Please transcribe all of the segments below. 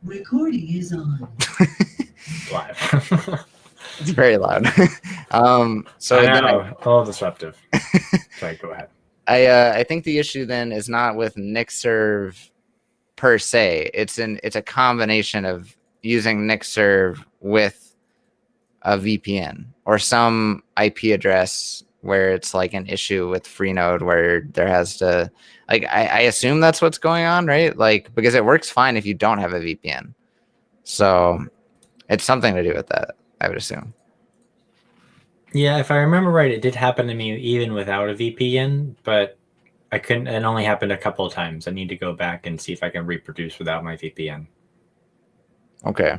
Recording is on. Live. It's very loud. So I then know, a little disruptive. Sorry, go ahead. I think the issue then is not with NixServe per se. It's a combination of using NixServe with a VPN or some IP address where it's like an issue with Freenode where there has to like I assume that's what's going on, right? Like because it works fine if you don't have a VPN. So it's something to do with that, I would assume. Yeah, if I remember right, it did happen to me even without a VPN, but I couldn't. It only happened a couple of times. I need to go back and see if I can reproduce without my VPN. Okay.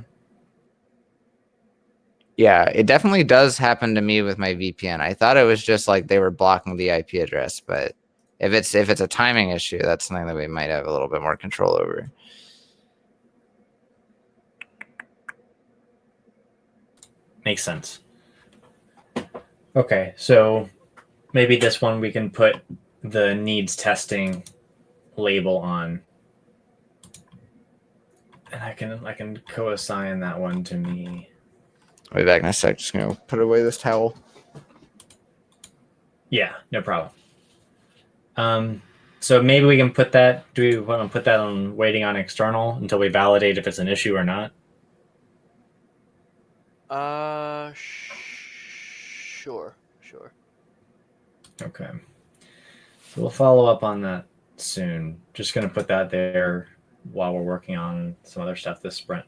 Yeah, it definitely does happen to me with my VPN. I thought it was just like they were blocking the IP address, but if it's a timing issue, that's something that we might have a little bit more control over. Makes sense. Okay, so maybe this one we can put the needs testing label on, and I can co-assign that one to me. I'll be back in a sec. Just gonna put away this towel. Yeah, no problem. So maybe we can put that. Do we want to put that on waiting on external until we validate if it's an issue or not? Sure. Okay. So we'll follow up on that soon. Just going to put that there while we're working on some other stuff this sprint.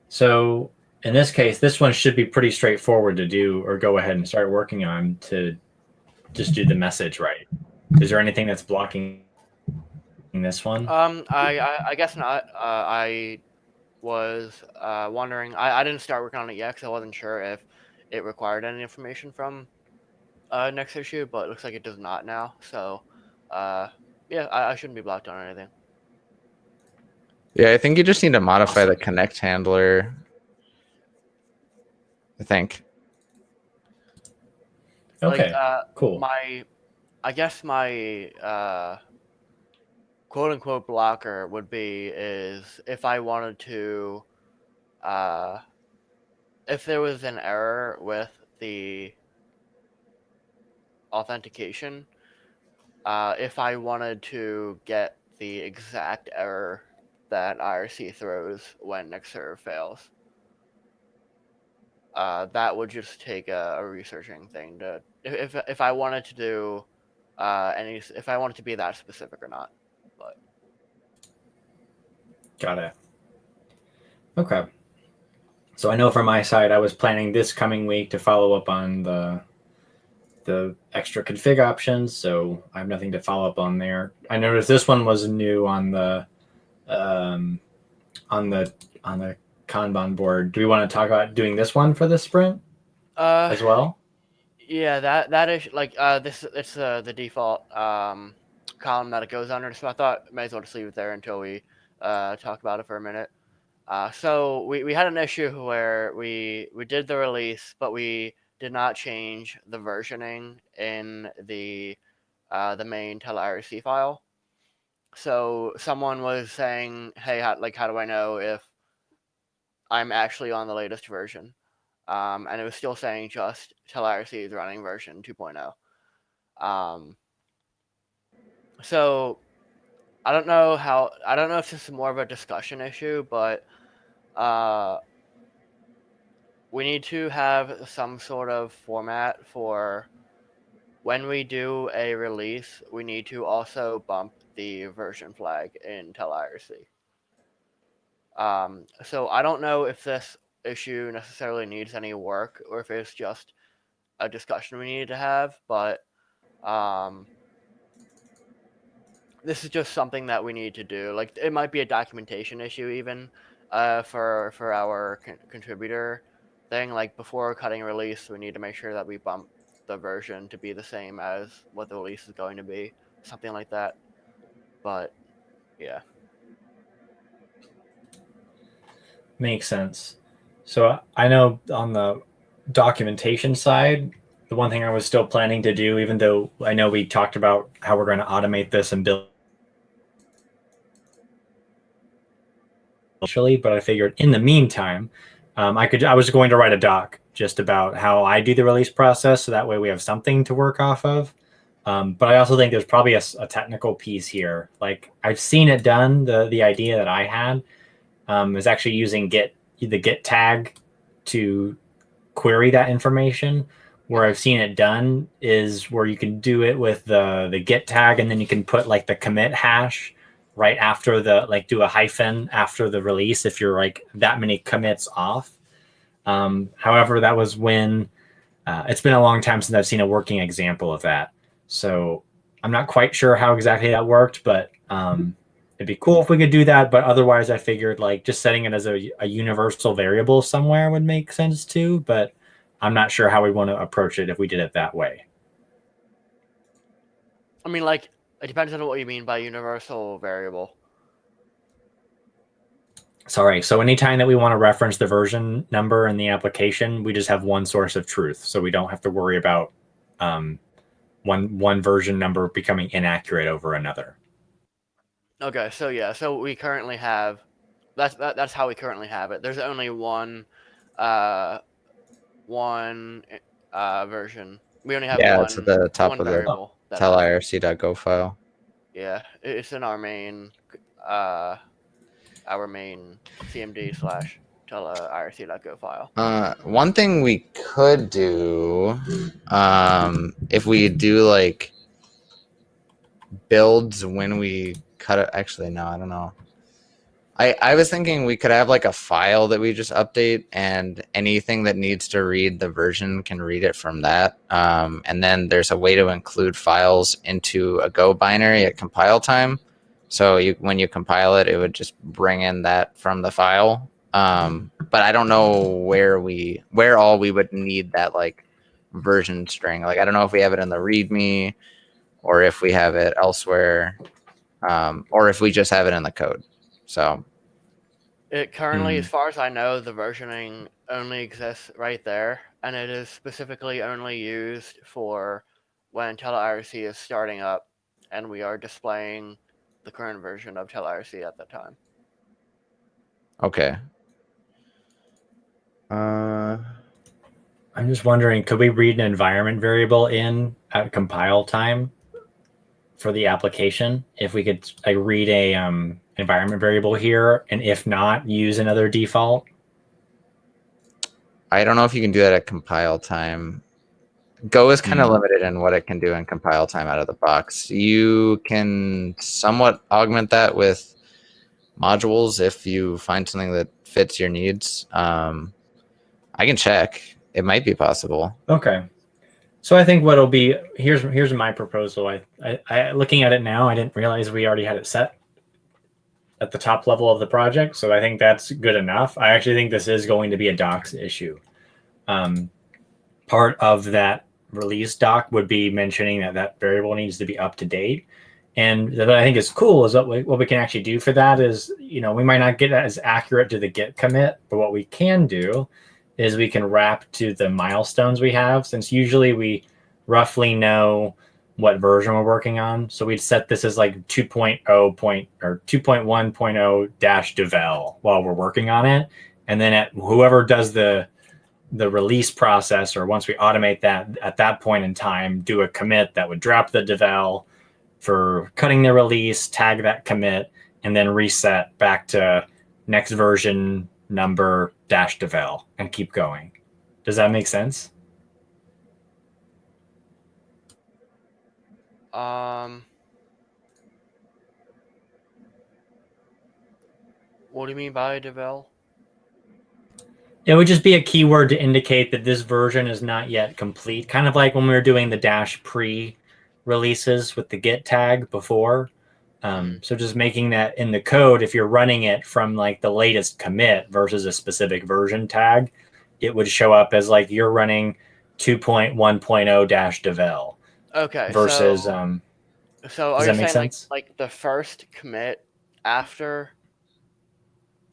So in this case, this one should be pretty straightforward to do or go ahead and start working on to just do the message right. Is there anything that's blocking this one? I guess not. I was wondering. I didn't start working on it yet because I wasn't sure if it required any information from next issue, but it looks like it does not now. So, yeah, I shouldn't be blocked on anything. Yeah, I think you just need to modify the connect handler. I think. Okay, Like, cool. I guess my quote unquote blocker would be is if I wanted to, if there was an error with the authentication, if I wanted to get the exact error that IRC throws when NextServe fails. That would just take a researching thing to if I wanted to do if I wanted to be that specific or not. But Got it. Okay. So I know from my side, I was planning this coming week to follow up on the extra config options, so I have nothing to follow up on there. I noticed this one was new on the on the Kanban board. Do we want to talk about doing this one for this sprint as well? Yeah, that is like this. It's the default column that it goes under. So I thought may as well just leave it there until we talk about it for a minute. So we had an issue where we did the release, but we did not change the versioning in the main TeleIRC file. So someone was saying, "Hey, how do I know if I'm actually on the latest version?" And it was still saying just TeleIRC is running version 2.0. So I don't know if this is more of a discussion issue, but we need to have some sort of format for when we do a release. We need to also bump the version flag in TeleIRC. So I don't know if this issue necessarily needs any work or if it's just a discussion we need to have, but this is just something that we need to do. Like it might be a documentation issue even for our contributor thing. Like before cutting a release, we need to make sure that we bump the version to be the same as what the release is going to be, something like that. But yeah. Makes sense. So I know on the documentation side, the one thing I was still planning to do, even though I know we talked about how we're going to automate this and build initially, but I figured in the meantime, I was going to write a doc just about how I do the release process, so that way we have something to work off of. But I also think there's probably a technical piece here. Like I've seen it done. The idea that I had is actually using the get tag to query that information. Where I've seen it done is where you can do it with the get tag, and then you can put like the commit hash right after do a hyphen after the release if you're like that many commits off. However, that was when it's been a long time since I've seen a working example of that. So I'm not quite sure how exactly that worked, but it'd be cool if we could do that. But otherwise, I figured like just setting it as a universal variable somewhere would make sense too. But I'm not sure how we want to approach it if we did it that way. I mean, like, it depends on what you mean by universal variable. Sorry. So anytime that we want to reference the version number in the application, we just have one source of truth. So we don't have to worry about one version number becoming inaccurate over another. Okay, so yeah, so we currently have that's how we currently have it. There's only one version. We only have Yeah, one it's at the top one of the variable. TeleIRC.go file. Yeah, it's in our main CMD / TeleIRC.go file. One thing we could do, if we do like builds when we cut it. Actually, no, I don't know. I was thinking we could have like a file that we just update, and anything that needs to read the version can read it from that. And then there's a way to include files into a Go binary at compile time. So when you compile it, it would just bring in that from the file. But I don't know where all we would need that like version string. Like I don't know if we have it in the README or if we have it elsewhere, or if we just have it in the code. So It currently, as far as I know, the versioning only exists right there, and it is specifically only used for when TeleIRC is starting up, and we are displaying the current version of TeleIRC at that time. okay. I'm just wondering, could we read an environment variable in at compile time for the application? If we could like read a environment variable here, and if not, use another default. I don't know if you can do that at compile time. Go is kind of limited in what it can do in compile time out of the box. You can somewhat augment that with modules if you find something that fits your needs. I can check. It might be possible. Okay. So I think what'll be here's my proposal. I looking at it now, I didn't realize we already had it set at the top level of the project. So I think that's good enough. I actually think this is going to be a docs issue. Part of that release doc would be mentioning that variable needs to be up to date. And that I think is cool is what we can actually do for that is, we might not get as accurate to the git commit, but what we can do is we can wrap to the milestones we have, since usually we roughly know what version we're working on. So we'd set this as like 2.0 or 2.1.0 dash devel while we're working on it. And then at whoever does the release process, or once we automate that at that point in time, do a commit that would drop the devel for cutting the release, tag that commit, and then reset back to next version number dash devel and keep going. Does that make sense? What do you mean by devel? It would just be a keyword to indicate that this version is not yet complete. Kind of like when we were doing the dash pre releases with the git tag before. So just making that in the code, if you're running it from like the latest commit versus a specific version tag, it would show up as like you're running 2.1.0 dash devel. Okay, versus so are does you that make saying sense? like the first commit after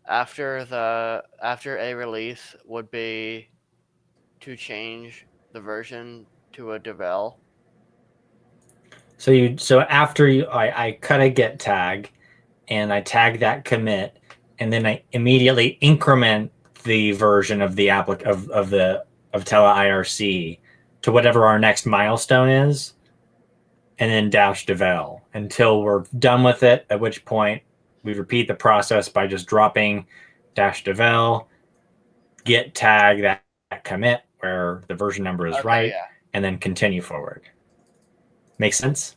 a release would be to change the version to a devel? So after I cut a git tag and I tag that commit, and then I immediately increment the version of the of TeleIRC to whatever our next milestone is, and then dash devel until we're done with it, at which point we repeat the process by just dropping dash devel, git tag that commit where the version number is right, yeah. and then continue forward. Make sense?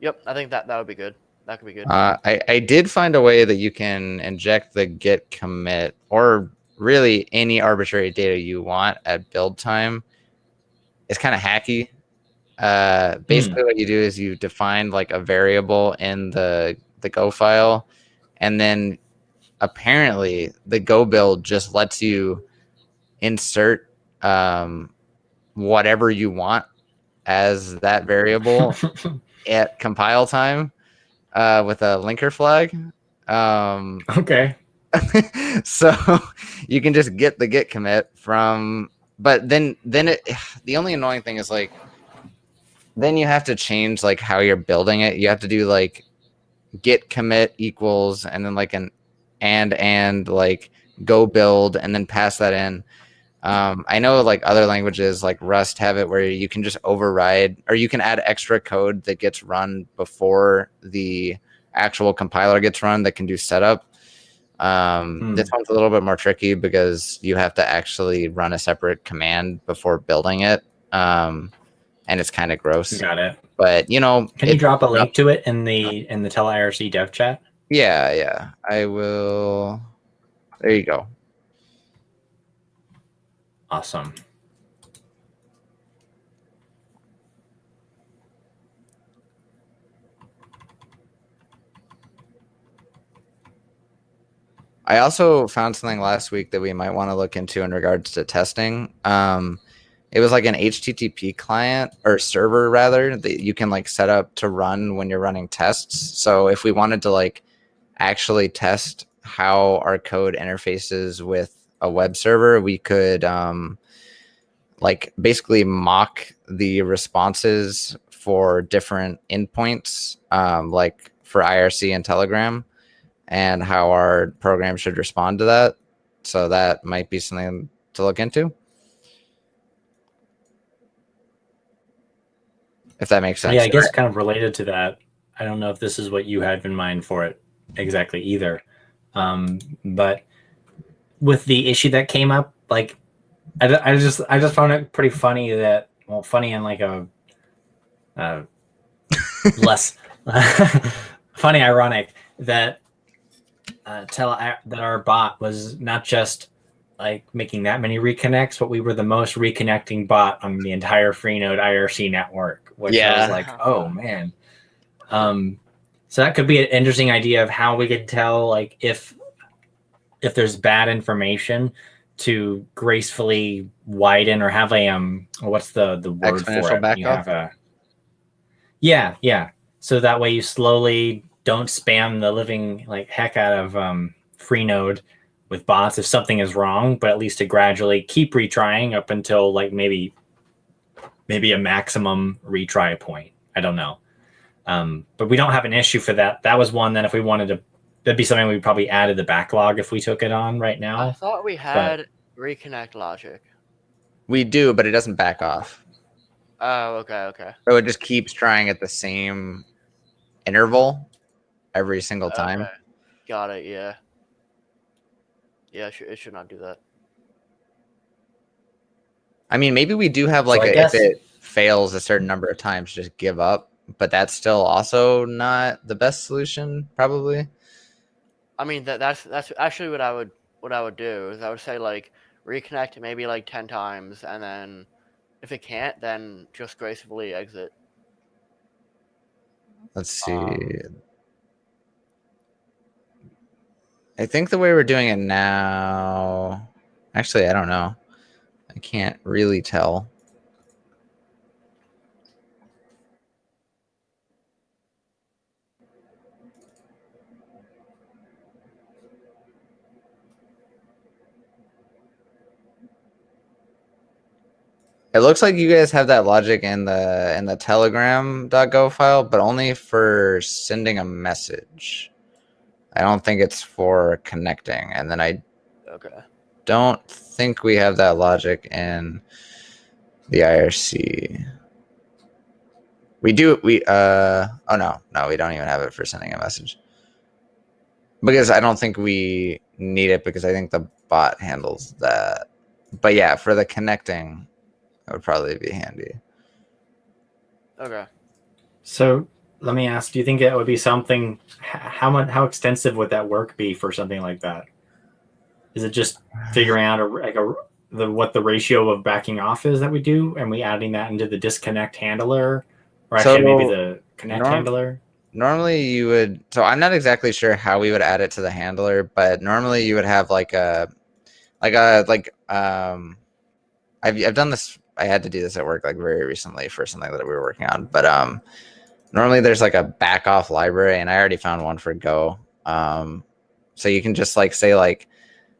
Yep, I think that would be good. That could be good. I did find a way that you can inject the git commit or really any arbitrary data you want at build time. It's kind of hacky. Basically, what you do is you define like a variable in the Go file, and then apparently the Go build just lets you insert whatever you want as that variable at compile time with a linker flag. Okay. So you can just get the git commit from, but then the only annoying thing is like, then you have to change like how you're building it. You have to do like git commit equals and then like an and like go build and then pass that in. I know like other languages like Rust have it where you can just override, or you can add extra code that gets run before the actual compiler gets run that can do setup. This one's a little bit more tricky because you have to actually run a separate command before building it. And it's kind of gross. Got it. But you know, can you drop a link to it in the TeleIRC dev chat? Yeah, I will. There you go. Awesome. I also found something last week that we might want to look into in regards to testing. It was like an HTTP client or server rather that you can like set up to run when you're running tests. So if we wanted to like actually test how our code interfaces with a web server, we could like basically mock the responses for different endpoints, like for IRC and Telegram, and how our program should respond to that. So that might be something to look into, if that makes sense. Yeah, I guess kind of related to that. I don't know if this is what you had in mind for it exactly either. But with the issue that came up, like I just found it pretty funny that, well, funny in like a less funny, ironic that that our bot was not just like making that many reconnects, but we were the most reconnecting bot on the entire Freenode IRC network, which I was like, oh man. So that could be an interesting idea of how we could tell like if there's bad information to gracefully widen or have a what's the word for it? Backup? You have a yeah. So that way you slowly don't spam the living like heck out of Freenode with bots if something is wrong, but at least to gradually keep retrying up until like maybe a maximum retry point. I don't know. But we don't have an issue for that. That was one that if we wanted to, that'd be something we probably added the backlog if we took it on right now. I thought we had reconnect logic. We do, but it doesn't back off. Oh, okay. So it just keeps trying at the same interval every single time. Okay. Got it, yeah. Yeah, it should not do that. I mean, maybe we do have like if it fails a certain number of times, just give up. But that's still also not the best solution, probably. I mean, that's actually what I would do is I would say like reconnect maybe like 10 times, and then if it can't, then just gracefully exit. Let's see. I think the way we're doing it now, actually, I don't know. I can't really tell. It looks like you guys have that logic in the telegram.go file, but only for sending a message. I don't think it's for connecting. And then I Okay. don't think we have that logic in the IRC. We do. Oh no, we don't even have it for sending a message because I don't think we need it because I think the bot handles that. But yeah, for the connecting, it would probably be handy. Okay. So let me ask: do you think it would be something? How extensive would that work be for something like that? Is it just figuring out what the ratio of backing off is that we do, and we adding that into the disconnect handler, or actually maybe the connect handler? Normally you would. So I'm not exactly sure how we would add it to the handler, but normally you would have I've done this. I had to do this at work like very recently for something that we were working on, but normally there's like a back off library, and I already found one for Go. So you can just like say like,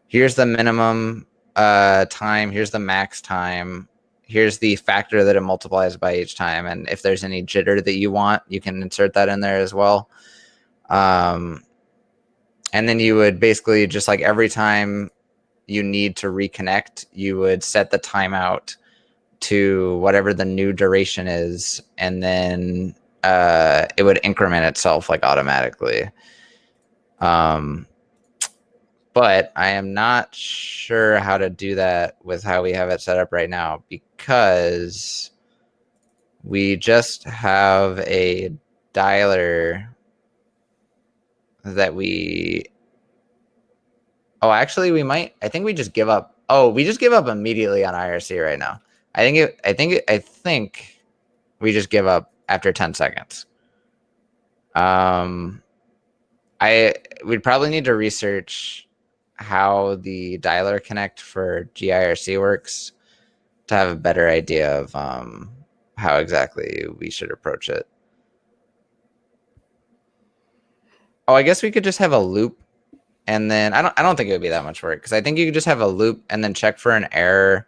here's the minimum time, here's the max time, here's the factor that it multiplies by each time, and if there's any jitter that you want, you can insert that in there as well. And then you would basically just like every time you need to reconnect, you would set the timeout to whatever the new duration is, and then it would increment itself like automatically. But I am not sure how to do that with how we have it set up right now because we just have a dialer that we. Oh, actually, we might. I think we just give up. Oh, we just give up immediately on IRC right now. I think we just give up after 10 seconds. We'd probably need to research how the dialer connect for GIRC works to have a better idea of how exactly we should approach it. Oh, I guess we could just have a loop, and then I don't think it would be that much work because I think you could just have a loop and then check for an error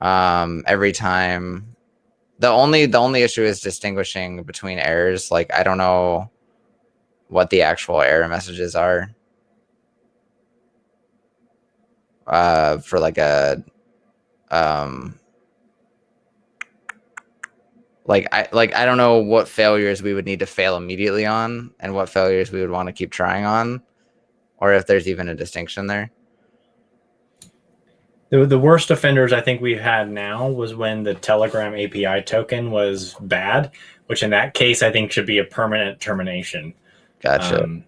every time. The only issue is distinguishing between errors. Like I don't know what the actual error messages are for like a I don't know what failures we would need to fail immediately on and what failures we would want to keep trying on, or if there's even a distinction there. The worst offenders I think we've had now was when the Telegram API token was bad, which in that case I think should be a permanent termination. Gotcha.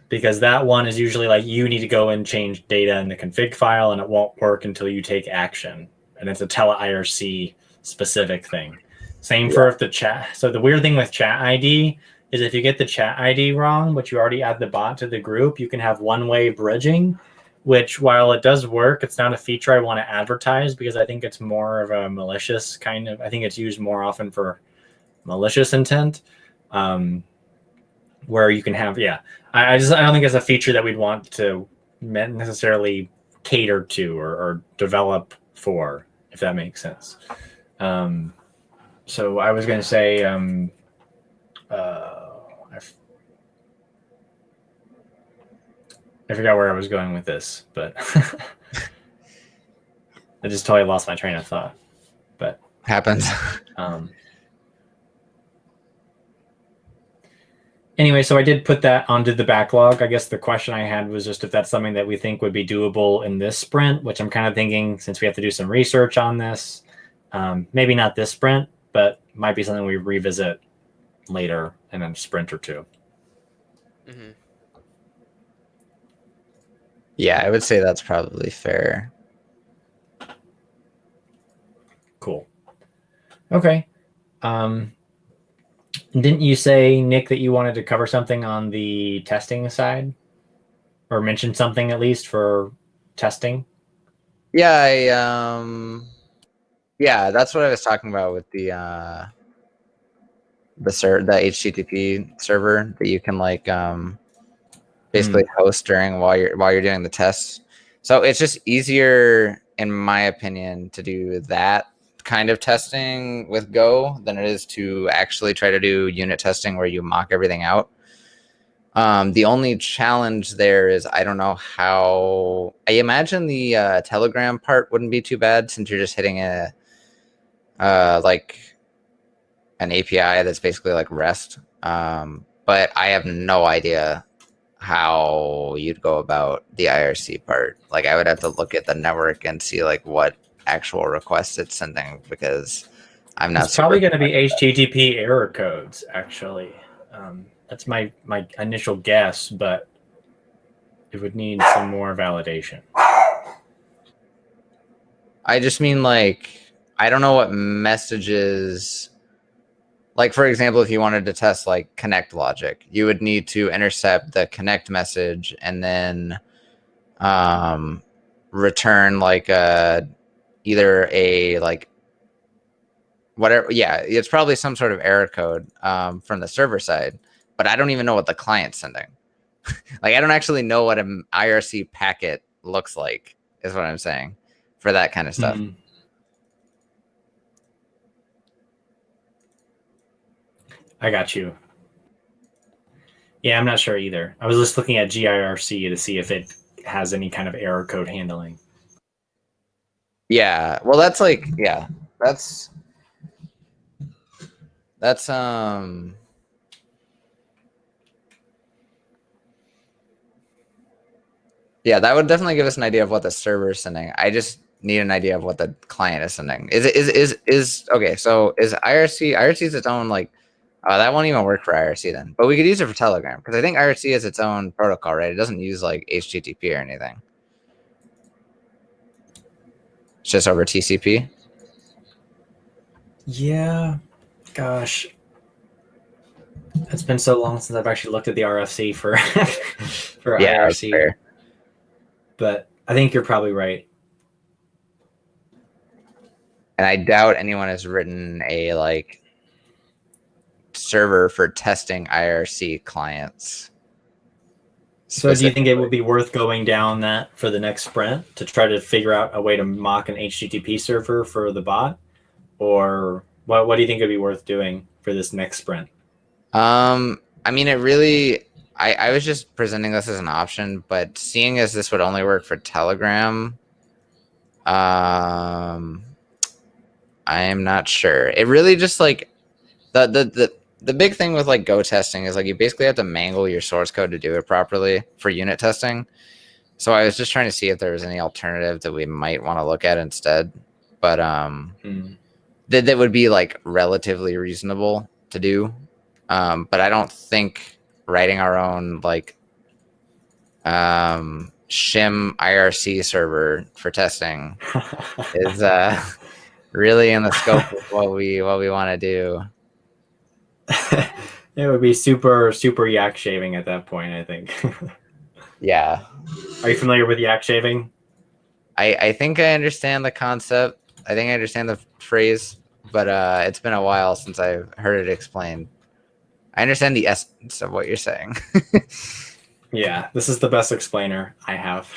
Because that one is usually like you need to go and change data in the config file, and it won't work until you take action. And it's a TeleIRC specific thing. Same for if the chat. So the weird thing with chat ID is if you get the chat ID wrong, but you already add the bot to the group, you can have one-way bridging, which while it does work, it's not a feature I want to advertise because I think it's more of a malicious kind of, I think it's used more often for malicious intent. Where you can have, I don't think it's a feature that we'd want to necessarily cater to or develop for, if that makes sense. So I was going to say, I forgot where I was going with this, but I just totally lost my train of thought. But happens. Anyway, so I did put that onto the backlog. I guess the question I had was just if that's something that we think would be doable in this sprint, which I'm kind of thinking since we have to do some research on this, maybe not this sprint, but might be something we revisit later in a sprint or two. Mm-hmm. Yeah, I would say that's probably fair. Cool. Okay. Didn't you say, Nick, that you wanted to cover something on the testing side? Or mention something at least for testing? Yeah, yeah, that's what I was talking about with the HTTP server that you can like basically host during while you're doing the tests. So it's just easier, in my opinion, to do that kind of testing with Go than it is to actually try to do unit testing where you mock everything out. The only challenge there is I don't know how. I imagine the Telegram part wouldn't be too bad since you're just hitting a like an API that's basically like REST. But I have no idea how you'd go about the IRC part. Like I would have to look at the network and see like what actual requests it's sending because I'm not. It's probably going to be HTTP error codes, actually. That's my initial guess, but it would need some more validation. I just mean like I don't know what messages. Like for example, if you wanted to test like connect logic, you would need to intercept the connect message and then return like either a like whatever. Yeah, it's probably some sort of error code from the server side, but I don't even know what the client's sending. Like I don't actually know what an IRC packet looks like, is what I'm saying for that kind of stuff. Mm-hmm. I got you. Yeah, I'm not sure either. I was just looking at GIRC to see if it has any kind of error code handling. Yeah, well, that's like, yeah, that's yeah, that would definitely give us an idea of what the server is sending. I just need an idea of what the client is sending. Is okay? So is IRC is its own like? That won't even work for IRC then. But we could use it for Telegram because I think IRC is its own protocol, right? It doesn't use like HTTP or anything. It's just over TCP. Yeah, gosh, it's been so long since I've actually looked at the RFC for for Yeah, IRC. fair. But I think you're probably right. And I doubt anyone has written a like server for testing IRC clients. So do you think it would be worth going down that for the next sprint to try to figure out a way to mock an HTTP server for the bot? Or what do you think would be worth doing for this next sprint? I mean, it really, I was just presenting this as an option, but seeing as this would only work for Telegram, I am not sure. It really just like the big thing with like Go testing is like you basically have to mangle your source code to do it properly for unit testing. So I was just trying to see if there was any alternative that we might want to look at instead. But that would be like relatively reasonable to do. But I don't think writing our own like shim IRC server for testing is really in the scope of what we want to do. It would be super yak shaving at that point, I think. Yeah. Are you familiar with yak shaving? I think I understand the concept. I think I understand the phrase, but it's been a while since I've heard it explained. I understand the essence of what you're saying. Yeah, this is the best explainer I have.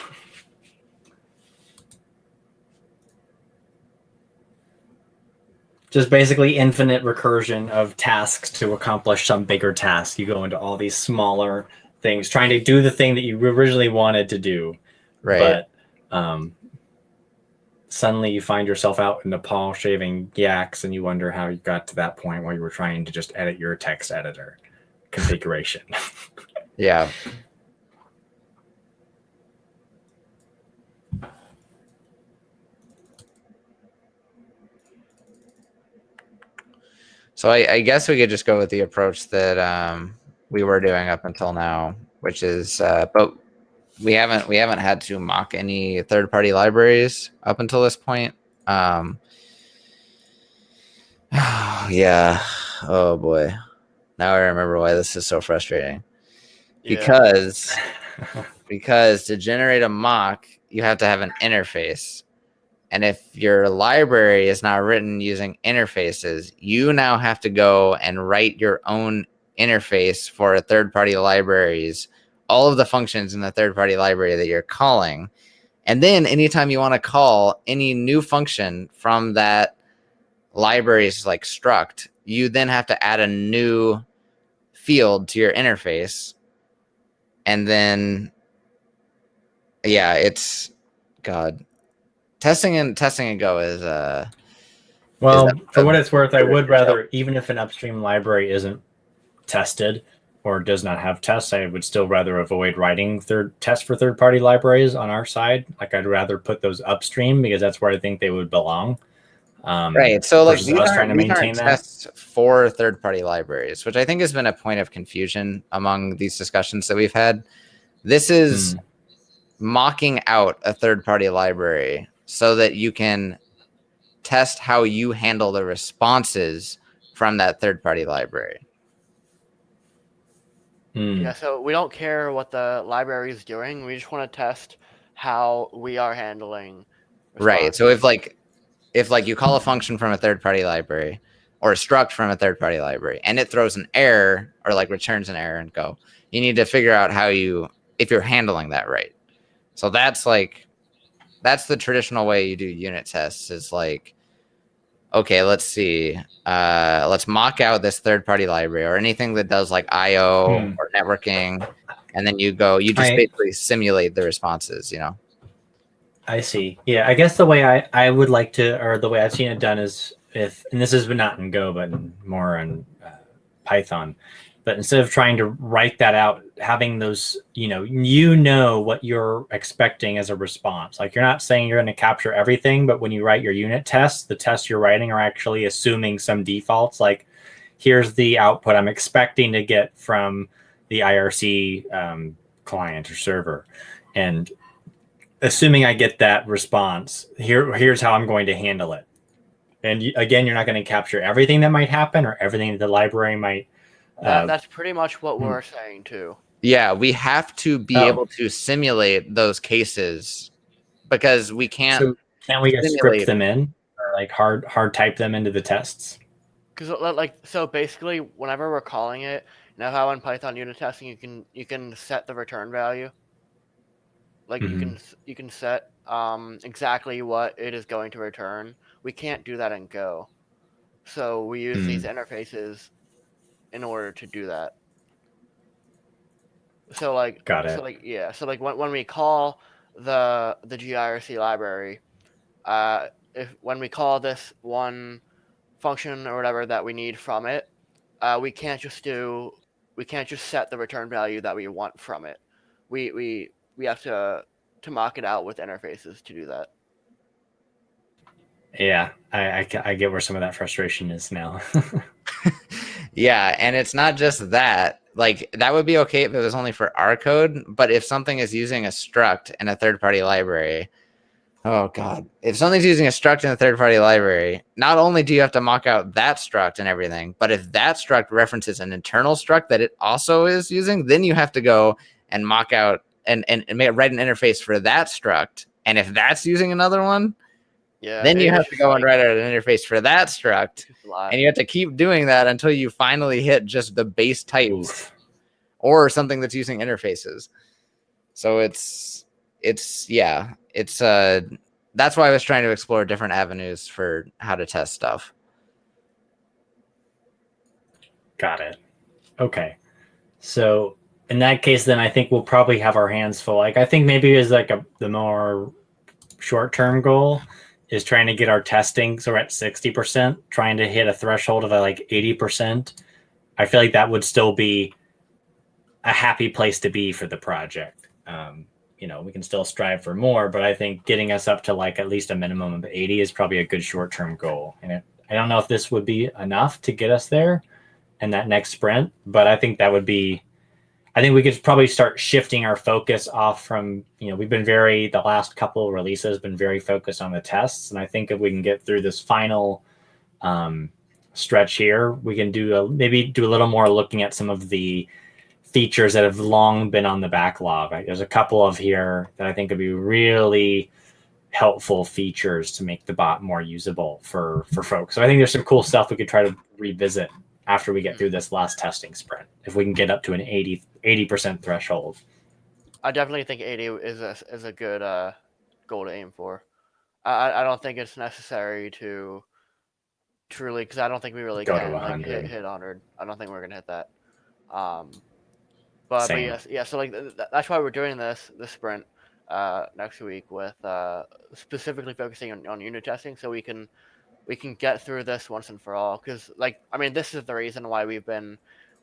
Just basically infinite recursion of tasks to accomplish some bigger task. You go into all these smaller things, trying to do the thing that you originally wanted to do. Right. But suddenly you find yourself out in Nepal shaving yaks and you wonder how you got to that point where you were trying to just edit your text editor configuration. Yeah. So I guess we could just go with the approach that we were doing up until now, which is, but we haven't had to mock any third-party libraries up until this point. Yeah. Oh boy. Now I remember why this is so frustrating. Because to generate a mock, you have to have an interface. And if your library is not written using interfaces, you now have to go and write your own interface for third-party libraries, all of the functions in the third-party library that you're calling. And then anytime you want to call any new function from that library's like struct, you then have to add a new field to your interface And then, yeah, it's God. Testing and Go is Well, is for what it's worth, I would show. rather, even if an upstream library isn't tested or does not have tests, I would still rather avoid writing tests for third-party libraries on our side. Like I'd rather put those upstream because that's where I think they would belong. Right. So like Versus us trying to maintain that. tests for third-party libraries, which I think has been a point of confusion among these discussions that we've had. This is mocking out a third-party library so that you can test how you handle the responses from that third-party library. Yeah, so we don't care what the library is doing. We just want to test how we are handling Right. So responses. if you call a function from a third-party library or a struct from a third-party library and it throws an error or like returns an error and go, you need to figure out if you're handling that right. So that's the traditional way you do unit tests is like, okay, let's see. Let's mock out this third-party library or anything that does like IO or networking. And then you just basically simulate the responses, I see. Yeah, I guess the way I would like to, or the way I've seen it done is and this is not in Go, but more in Python. But instead of trying to write that out, having those, what you're expecting as a response. Like you're not saying you're going to capture everything, but when you write your unit tests, the tests you're writing are actually assuming some defaults. Like here's the output I'm expecting to get from the IRC client or server, and assuming I get that response, here's how I'm going to handle it. And again, you're not going to capture everything that might happen or everything that the library might. That's pretty much what we're saying too. Yeah, we have to be able to simulate those cases because we can't. So can't we just script them in or like hard type them into the tests? Because so basically, whenever we're calling it, how in Python unit testing you can set the return value. Like you can set exactly what it is going to return. We can't do that in Go, so we use these interfaces in order to do that. So like, Got it. So like, yeah. So like when we call the GIRC library, when we call this one function or whatever that we need from it, we can't just set the return value that we want from it. We have to mock it out with interfaces to do that. Yeah, I get where some of that frustration is now. Yeah, and it's not just that. Like that would be okay if it was only for our code, but if something is using a struct in a third-party library, oh God. If something's using a struct in a third-party library, not only do you have to mock out that struct and everything, but if that struct references an internal struct that it also is using, then you have to go and mock out and write an interface for that struct. And if that's using another one, then you have to go and write out an interface for that struct. And you have to keep doing that until you finally hit just the base types or something that's using interfaces. So that's why I was trying to explore different avenues for how to test stuff. Got it. Okay. So in that case, then I think we'll probably have our hands full. Like I think maybe as like the more short-term goal is trying to get our testing. So we're at 60%, trying to hit a threshold of like 80%. I feel like that would still be a happy place to be for the project. We can still strive for more, but I think getting us up to like at least a minimum of 80 is probably a good short-term goal. And I don't know if this would be enough to get us there in that next sprint, but I think we could probably start shifting our focus off from, we've been the last couple of releases been very focused on the tests. And I think if we can get through this final stretch here, we can maybe do a little more looking at some of the features that have long been on the backlog. Right? There's a couple of here that I think would be really helpful features to make the bot more usable for folks. So I think there's some cool stuff we could try to revisit after we get through this last testing sprint, if we can get up to an 80% threshold. I definitely think 80 is a good goal to aim for. I don't think it's necessary to truly, because I don't think we really go can to 100. hit 100. I don't think we're gonna hit that. But Same. yes, yeah. So like that's why we're doing this sprint next week with specifically focusing on unit testing, so we can get through this once and for all. Because like I mean, this is the reason why we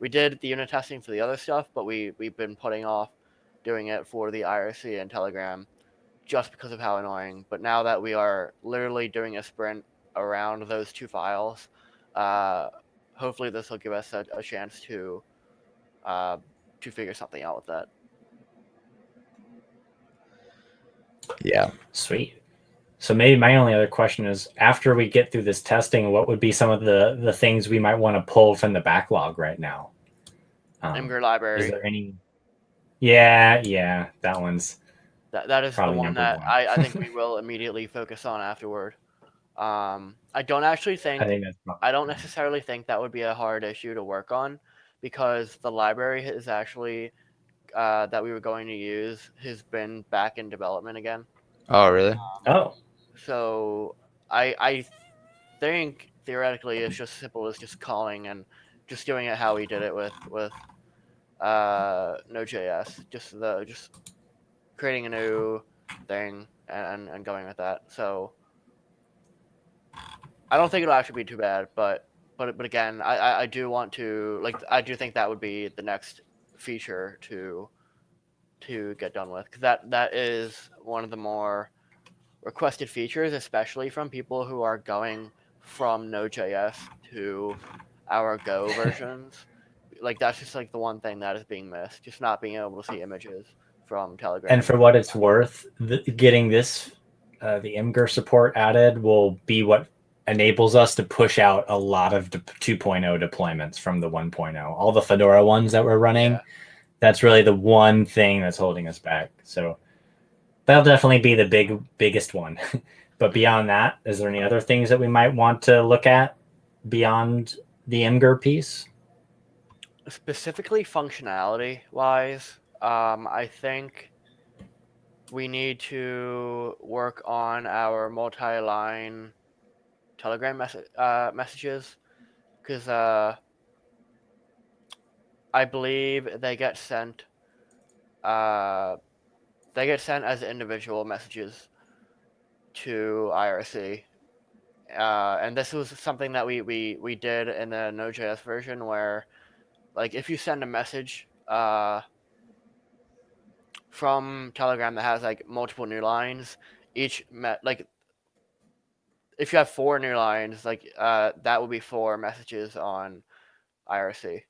did the unit testing for the other stuff, but we've been putting off doing it for the IRC and Telegram just because of how annoying. But now that we are literally doing a sprint around those two files, hopefully this will give us a chance to figure something out with that. Yeah. Sweet. So maybe my only other question is, after we get through this testing, what would be some of the things we might want to pull from the backlog right now? Imgur library. Is there any? Yeah, that one's that is the probably one number that one. I think we will immediately focus on afterward. I don't actually think I think that's I don't necessarily think that would be a hard issue to work on, because the library is actually that we were going to use has been back in development again. Oh, really? Oh, So I think theoretically it's just simple as just calling and just doing it how we did it with Node.js. Just creating a new thing and going with that. So I don't think it'll actually be too bad, but again, I do want to like I do think that would be the next feature to get done with, because that is one of the more requested features, especially from people who are going from Node.js to our Go versions. Like that's just like the one thing that is being missed, just not being able to see images from Telegram. and for what it's worth, getting this the Imgur support added will be what enables us to push out a lot of 2.0 deployments from the 1.0. All the Fedora ones that we're running, that's really the one thing that's holding us back. So that'll definitely be the biggest one. But beyond that, is there any other things that we might want to look at beyond the Imgur piece? Specifically functionality wise, I think we need to work on our multi-line Telegram messages, because I believe they get sent as individual messages to IRC. And this was something that we did in the Node.js version, where like if you send a message from Telegram that has like multiple new lines, like if you have 4 new lines, like that would be 4 messages on IRC.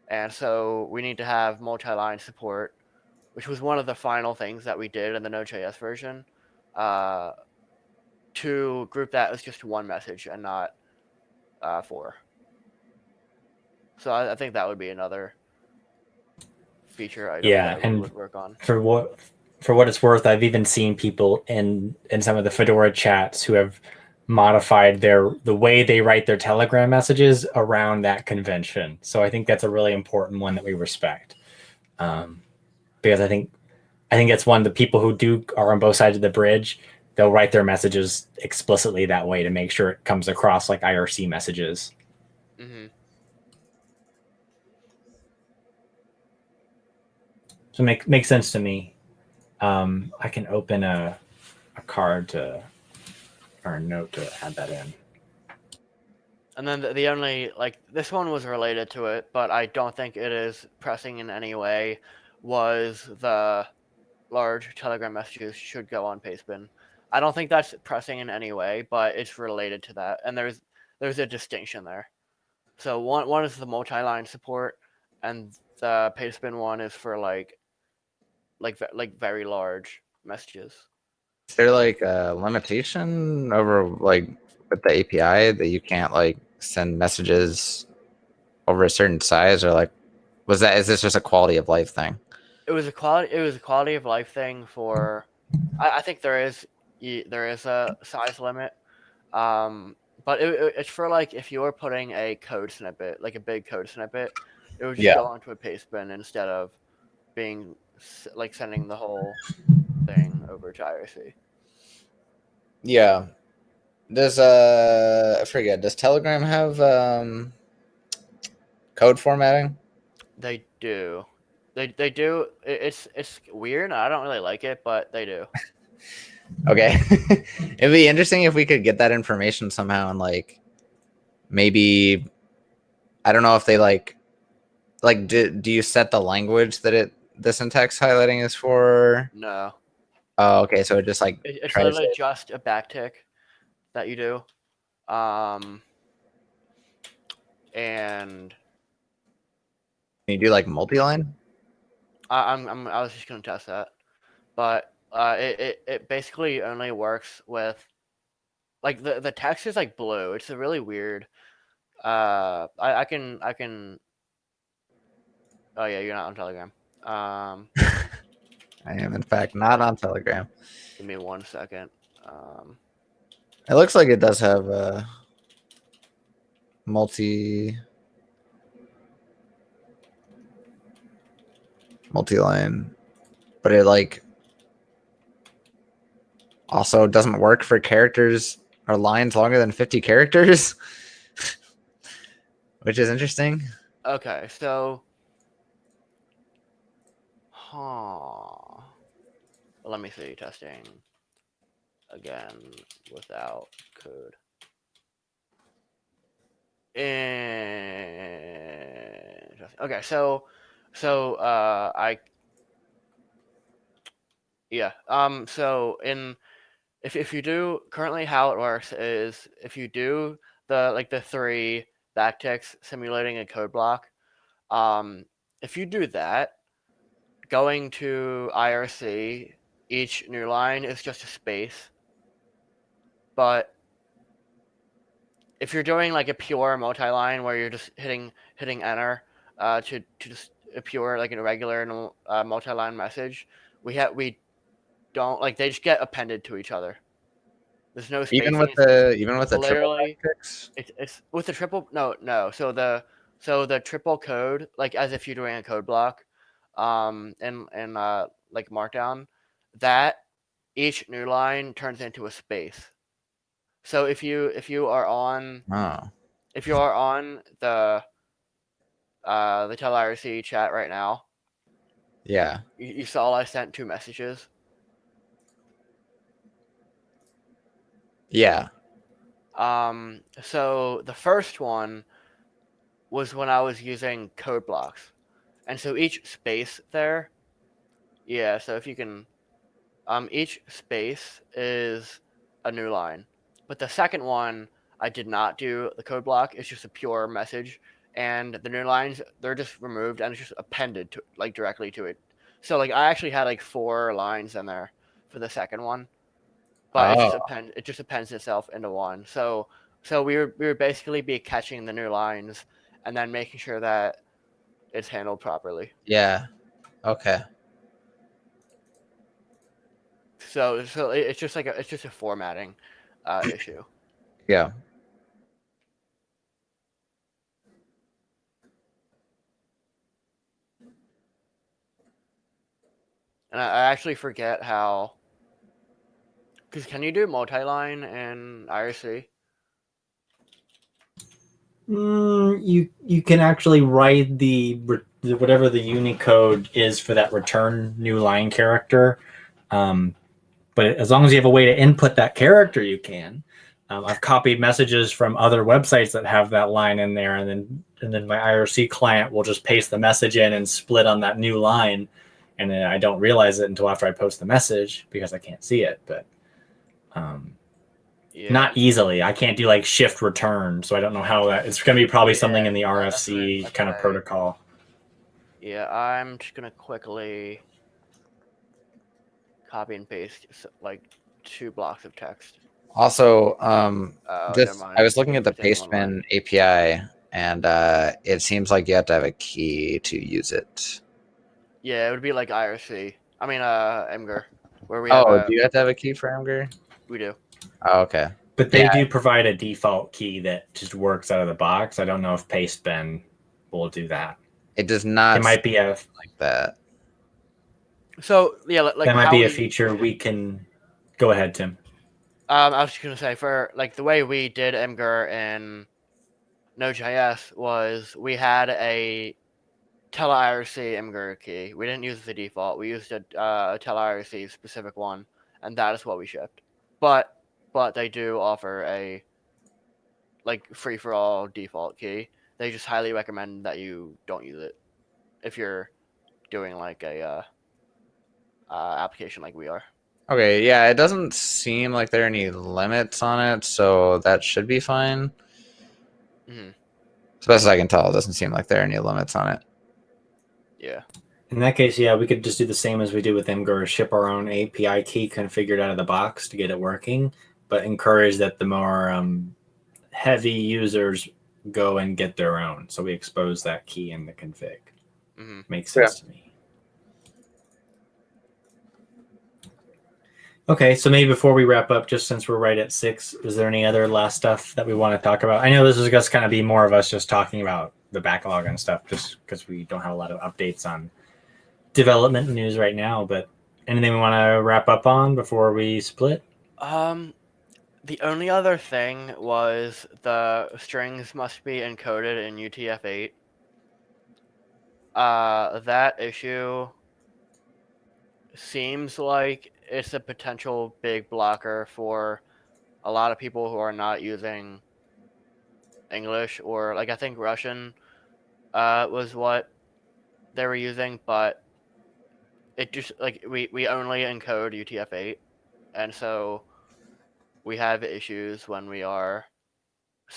And so we need to have multi-line support, which was one of the final things that we did in the Node.js version, to group that as just one message and not 4. So I think that would be another feature item that we would work on. For what it's worth, I've even seen people in some of the Fedora chats who have modified the way they write their Telegram messages around that convention. So I think that's a really important one that we respect, because I think that's one of the people who are on both sides of the bridge. They'll write their messages explicitly that way to make sure it comes across like IRC messages. Mm-hmm. So makes sense to me. I can open a card or a note to add that in. And then the only, like, this one was related to it, but I don't think it is pressing in any way, was the large Telegram messages should go on Pastebin. I don't think that's pressing in any way, but it's related to that, and there's a distinction there. So one is the multi-line support, and the Pastebin one is for like very large messages. Is there like a limitation over like with the API that you can't like send messages over a certain size, or like is this just a quality of life thing? It was a quality of life thing for. I think there is a size limit, but it's for like if you were putting a code snippet, like a big code snippet, it would just go onto a Pastebin instead of being like sending the whole thing over to IRC. Yeah. Does I forget, does Telegram have code formatting? They do. They do. It's weird. I don't really like it, but they do. Okay. It'd be interesting if we could get that information somehow and like maybe I don't know if they like do you set the language that the syntax highlighting is for? No, Oh, okay. So it just like it's tries literally it. just a backtick that you do. And Can you do like multi-line? I was just gonna test that, but it basically only works with like the text is like blue. It's a really weird. I can. Oh yeah, you're not on Telegram. I am in fact not on Telegram. Give me 1 second. Um, It looks like it does have a multi multi-line, but it like also doesn't work for characters or lines longer than 50 characters, which is interesting. okay, so, huh. Let me see. Testing again without code. Interesting. Okay, so I yeah. So in if you do currently how it works is if you do the three backticks simulating a code block, um, if you do that, going to IRC, each new line is just a space. But if you're doing like a pure multi-line where you're just hitting enter to just a pure like a regular multi-line message, we don't like they just get appended to each other. There's no spacing. Even with It's the triple literally backticks. it's with the triple no. So the triple code like as if you're doing a code block, and like Markdown, that each new line turns into a space. So if you are on Oh, if you are on the TeleIRC chat right now, yeah, you saw I sent two messages. yeah. So the first one was when I was using code blocks, and so each space there, yeah. So if you can, each space is a new line, but the second one I did not do the code block. It's just a pure message, and the new lines they're just removed and it's just appended to like directly to it. So like I actually had like 4 lines in there for the second one, but Oh, it just appends itself into one. So we would basically be catching the new lines and then making sure that it's handled properly. yeah. Okay. So it's just like it's just a formatting issue. Yeah. And I actually forget how. Because can you do multi-line in IRC? You can actually write whatever the Unicode is for that return new line character. But as long as you have a way to input that character, you can. I've copied messages from other websites that have that line in there, and then my IRC client will just paste the message in and split on that new line, and then I don't realize it until after I post the message because I can't see it. But Yeah. not easily. I can't do like shift return, so I don't know how that. It's going to be probably something in the Yeah, RFC that's kind of right. protocol. Yeah, I'm just gonna quickly copy and paste like 2 blocks of text. Also, Oh, never just I mind. was looking at the It's in one line. Pastebin API, and it seems like you have to have a key to use it. Yeah, it would be like IRC. I mean, Emger, where we have Oh, a do you have to have a key for Amger? we do. Oh, okay. But Yeah, they do provide a default key that just works out of the box. I don't know if Pastebin will do that. it does not It might be a like that. So yeah, like that might how be a we. feature we can. Go ahead, Tim. I was just gonna say for like the way we did Emger in Node.js was we had a TeleIRC imgur key. We didn't use the default. We used a TeleIRC specific one, and that is what we shipped. But they do offer a like free for all default key. They just highly recommend that you don't use it if you're doing like a application like we are. Okay, yeah, it doesn't seem like there are any limits on it, so that should be fine. Mm-hmm. As best as I can tell, it doesn't seem like there are any limits on it. Yeah. In that case, yeah, we could just do the same as we did with imgur, ship our own API key configured out of the box to get it working, but encourage that the more heavy users go and get their own. So we expose that key in the config. Mm-hmm. Makes sense to me. Okay, so maybe before we wrap up, just since we're right at 6, is there any other last stuff that we want to talk about? I know this is just kind of be more of us just talking about the backlog and stuff, just because we don't have a lot of updates on development news right now. But anything we want to wrap up on before we split? The only other thing was the strings must be encoded in UTF-8. That issue seems like it's a potential big blocker for a lot of people who are not using English, or like I think Russian was what they were using, but it just like we only encode UTF-8, and so we have issues when we are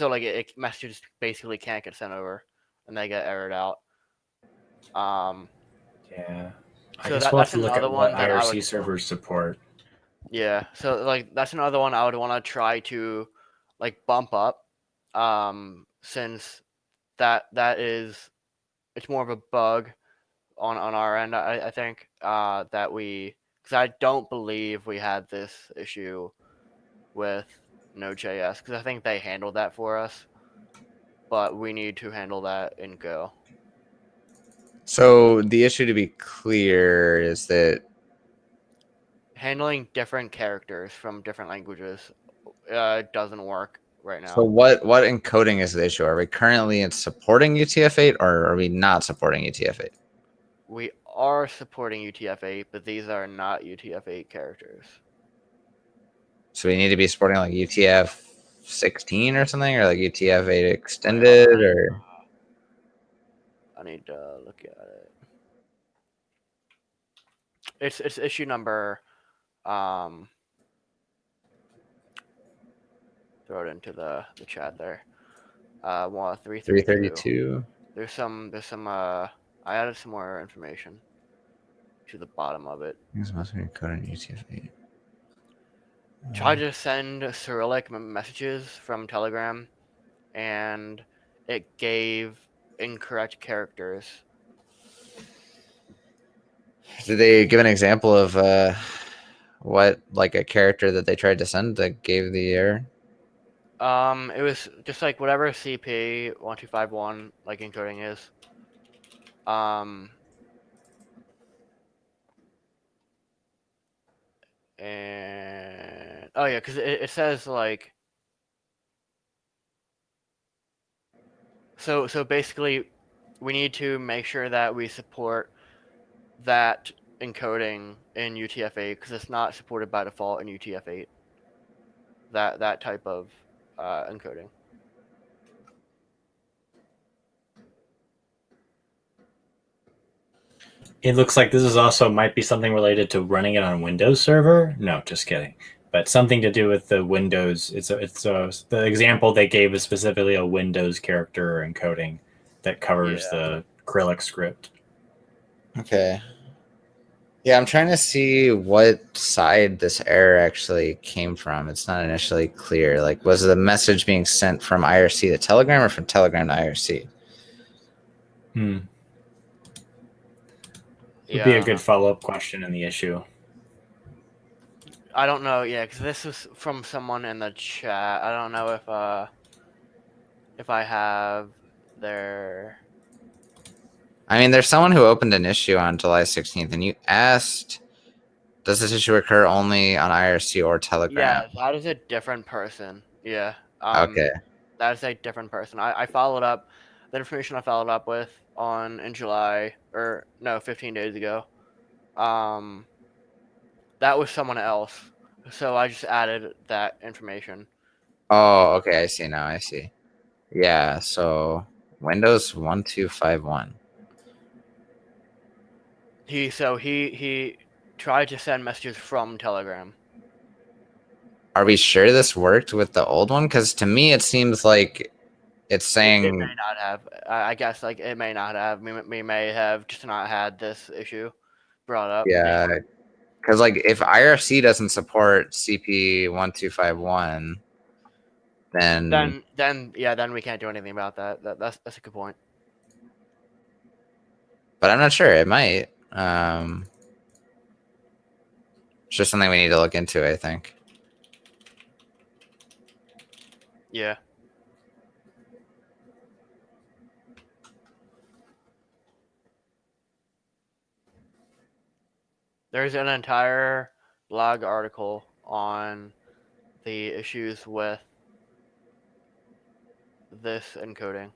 like messages basically can't get sent over and they get errored out. Yeah. I So guess we'll have that's to look another at what one that I IRC would servers support. yeah. So like that's another one I would want to try to like bump up, since that is it's more of a bug on our end. I think that because I don't believe we had this issue with Node.js, because I think they handled that for us, but we need to handle that in Go. So the issue, to be clear, is that Handling different characters from different languages doesn't work right so now. what encoding is the issue? Are we currently in supporting UTF-8 or are we not supporting UTF-8? We are supporting UTF-8, but these are not UTF-8 characters. So we need to be supporting like UTF-16 or something, or like UTF-8 Wait, extended, hold on. or I need to look at it. It's issue number. Throw it into the chat there. 332. 332. There's some I added some more information to the bottom of it. Things must be encoded in UTF-8. Tried to send Cyrillic messages from Telegram, and it gave incorrect characters. Did they give an example of what, like, a character that they tried to send that gave the error? It was just like whatever CP1251 like encoding is. And oh yeah, because it says like so basically we need to make sure that we support that encoding in UTF-8, because it's not supported by default in UTF-8. That type of encoding. It looks like this is also might be something related to running it on a Windows server. No, just kidding. But something to do with the Windows. The example they gave is specifically a Windows character encoding that covers the Cyrillic script. Okay. Yeah, I'm trying to see what side this error actually came from. It's not initially clear. Like, was the message being sent from IRC to Telegram or from Telegram to IRC? Would be a good follow-up question in the issue. I don't know, yeah, because this is from someone in the chat. I don't know if I have their. I mean, there's someone who opened an issue on July 16th, and you asked, does this issue occur only on IRC or Telegram? Yeah, that is a different person. Yeah. Okay. That is a different person. I followed up. The information I followed up with in July, or no, 15 days ago. That was someone else, so I just added that information. Oh, okay. I see now. I see. Yeah. So Windows 1251. He tried to send messages from Telegram. Are we sure this worked with the old one? Because to me, it seems like it's It saying. may not have. I guess like it may not have. We may have just not had this issue brought up. Yeah. Because like if IRC doesn't support CP1251, then Then we can't do anything about that. That's a good point. but I'm not sure. It might. It's just something we need to look into, I think. Yeah. There's an entire blog article on the issues with this encoding.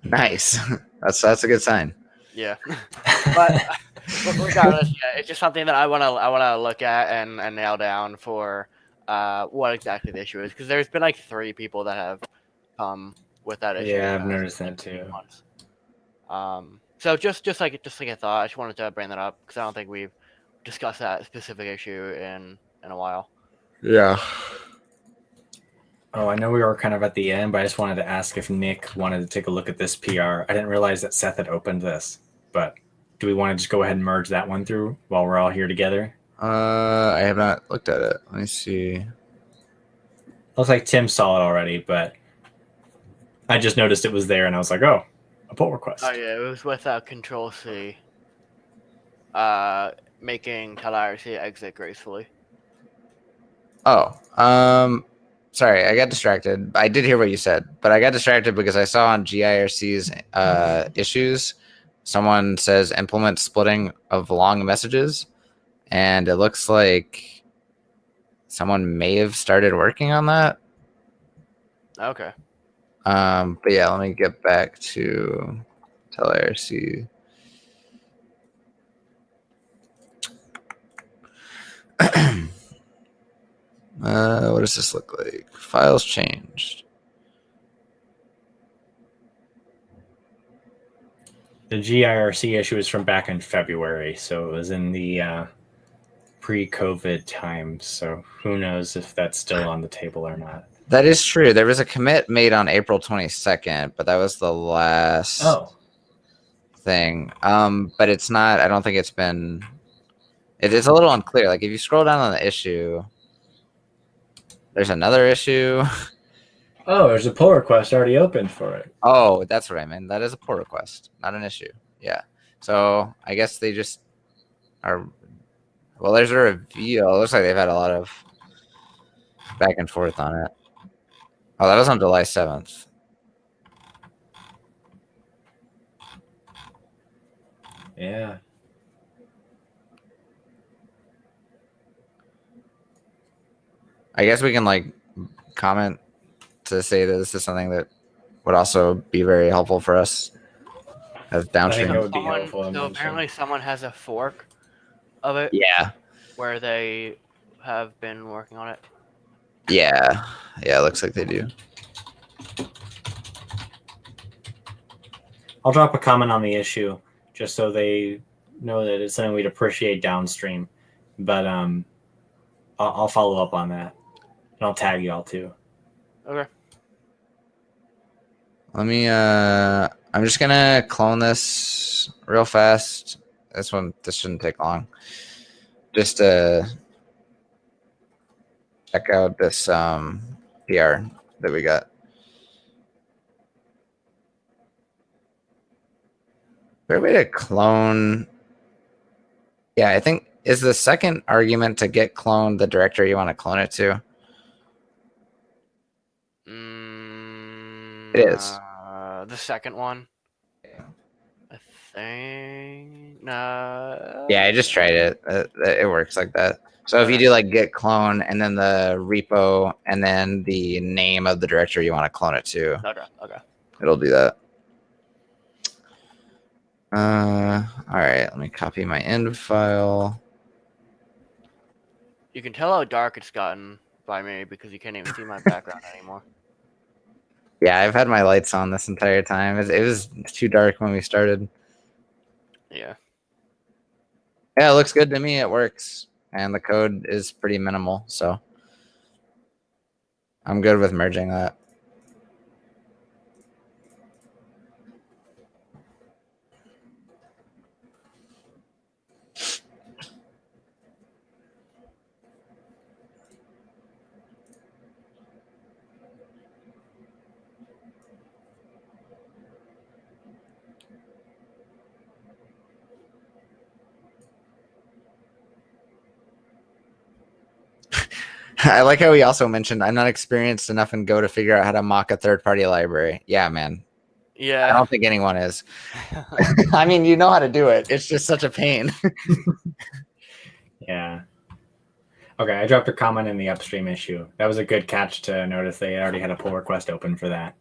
Nice. That's a good sign. Yeah. But regardless, yeah, it's just something that I wanna look at and nail down for what exactly the issue is, because there's been like 3 people that have come with that issue. Yeah, in I've the past, noticed that too. months. So just like a thought, I just wanted to bring that up because I don't think we've discussed that specific issue in a while. Yeah. Oh, I know we were kind of at the end, but I just wanted to ask if Nick wanted to take a look at this PR. I didn't realize that Seth had opened this, but do we want to just go ahead and merge that one through while we're all here together? I have not looked at it. Let me see. Looks like Tim saw it already, but I just noticed it was there, and I was like, "Oh, a pull request." Oh yeah, it was with Control C, making TeleIRC exit gracefully. Oh, sorry, I got distracted. I did hear what you said, but I got distracted because I saw on GIRC's issues, someone says implement splitting of long messages, and it looks like someone may have started working on that. Okay. But yeah, let me get back to TeleIRC. What does this look like? Files changed. The GIRC issue is from back in February, so it was in the pre-COVID times. So who knows if that's still on the table or not. That is true. There was a commit made on April 22nd, but that was the last thing. But it's not. I don't think it's been. It is a little unclear. Like if you scroll down on the issue, there's another issue. Oh, there's a pull request already open for it. Oh, that's what I meant. That is a pull request, not an issue. Yeah. So I guess they just are. Well, there's a review. It looks like they've had a lot of back and forth on it. Oh, that was on July 7th. Yeah. I guess we can like comment to say that this is something that would also be very helpful for us as downstream. I think it would be helpful. So apparently someone has a fork of it. Yeah. Where they have been working on it. Yeah. Yeah, it looks like they do. I'll drop a comment on the issue just so they know that it's something we'd appreciate downstream. But I'll follow up on that. And I'll tag y'all too. Okay. Let me I'm just gonna clone this real fast. This shouldn't take long. Just to check out this PR that we got. Is there a way to clone? Yeah, I think is the second argument to get cloned the directory you want to clone it to? It is. The second one. I think. No. Yeah, I just tried it. It works like that. So if you do like git clone and then the repo and then the name of the directory you want to clone it to, Okay. it'll do that. All right, let me copy my end file. You can tell how dark it's gotten by me because you can't even see my background anymore. Yeah, I've had my lights on this entire time. It was too dark when we started. Yeah. Yeah, it looks good to me. It works. And the code is pretty minimal, so I'm good with merging that. I like how he also mentioned I'm not experienced enough in Go to figure out how to mock a third-party library. Yeah, man. I Yeah. don't think anyone is. I mean, you know how to do it. It's just such a pain. Yeah. Okay, I dropped a comment in the upstream issue. That was a good catch to notice they already had a pull request open for that.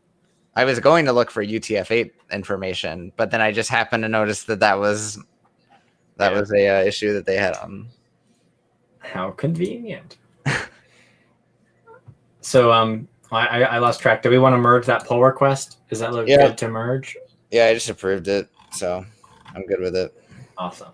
I was going to look for UTF-8 information, but then I just happened to notice that was a issue that they had on. How convenient. So I lost track. Do we want to merge that pull request? Does that look good to merge? Yeah, I just approved it, so I'm good with it. Awesome.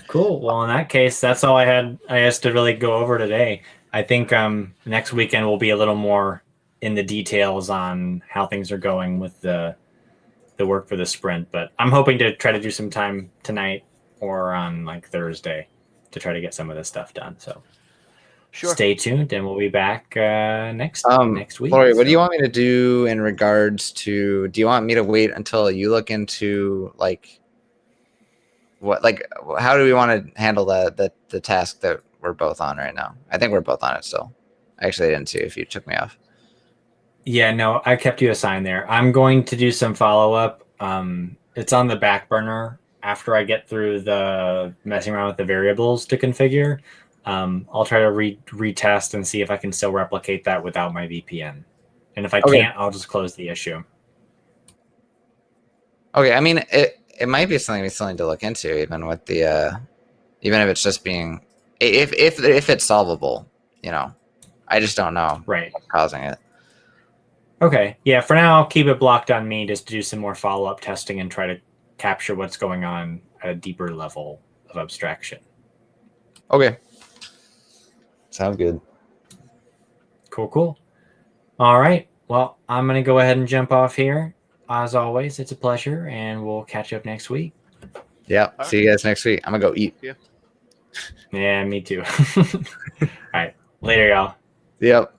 Cool. Well, in that case, that's all I had to really go over today. I think next weekend will be a little more in the details on how things are going with the work for the sprint. But I'm hoping to try to do some time tonight or on like Thursday to try to get some of this stuff done. So stay tuned, and we'll be back next week. Lori, what do you want me to do in regards to? Do you want me to wait until you look into like what, like how do we want to handle the task that we're both on right now? I think we're both on it still. Actually, I didn't see if you took me off. Yeah, no, I kept you assigned there. I'm going to do some follow up. It's on the back burner after I get through the messing around with the variables to configure. I'll try to retest and see if I can still replicate that without my VPN. And if I can't, I'll just close the issue. Okay, I mean it might be something we still need to look into, even with the even if it's just being if it's solvable, you know. I just don't know what's causing it. Okay. Yeah, for now I'll keep it blocked on me just to do some more follow-up testing and try to capture what's going on at a deeper level of abstraction. Okay. Sounds good. Cool. All right. Well, I'm going to go ahead and jump off here. As always, it's a pleasure, and we'll catch up next week. Yeah. See you guys next week. I'm going to go eat. Yeah, me too. All right. Later, y'all. Yep.